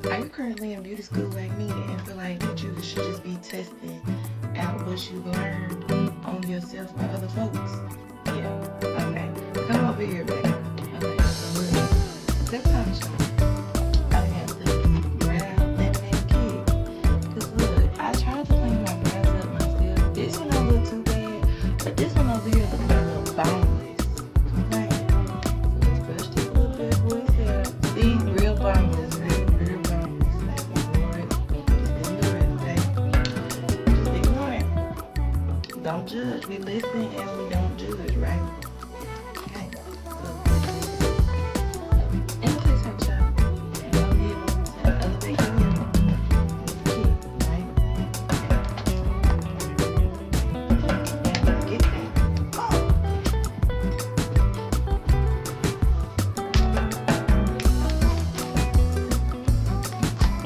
Are you currently in beauty school like me and feel like that you should just be testing out what you learned on yourself by other folks? Yeah. Okay. Come over here, baby. Okay. So look, step out, y'all. I have the brow lemonade kit. Cause look, I tried to clean my brows up myself. This one don't look too bad, but this one over here looks a little boneless. Okay. So let's brush this little bit boy's hair. See, real boneless, real boneless. Like, ignore it. Just ignore it, okay? Just ignore it. Don't judge. We listen and we don't judge, right? Okay. So, imitate her, child. Go ahead, elevate your hair. Kick, right? And get that. Oh.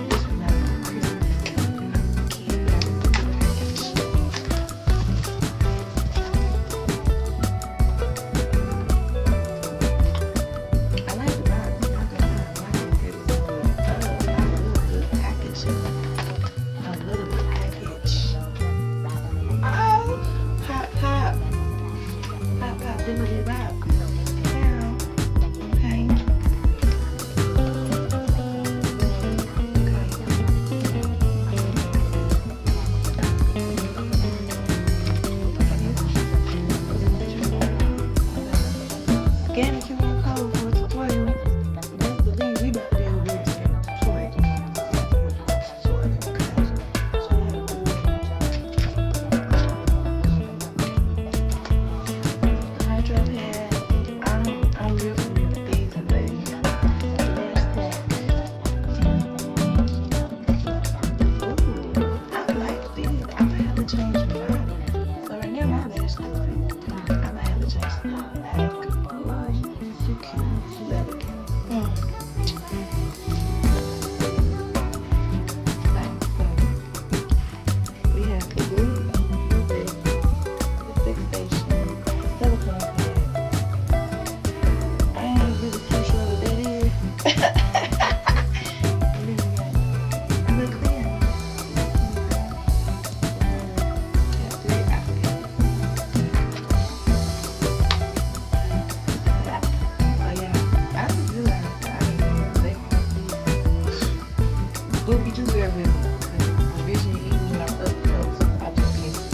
This one now, Christmas. Kid, I like the box. I'm not gonna lie. I like it. I love the packaging. I love the package. Oh, pop, pop, pop, pop, diddly pop. Now, okay, scan the QR code for a tutorial. Best believe we about to be able to do this in a tutorial. The hydro pad, I'm real familiar with these and things. Ooh, I like these. I might have to change mine. So right now my lash good. I might have to change mine back. Ooh, so cute, so elegant. We have the glue, the fixation, the silicone pad. I ain't really too sure what that is. And then we got the clear. We have 3 applicants. Oh yeah, I just realized that I didn't know they want to see what we do wear with me. Because originally, even when I'm up close, I just can't.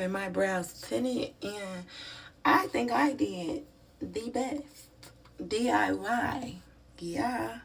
having my brows tinted, and I think I did the best DIY. Yeah.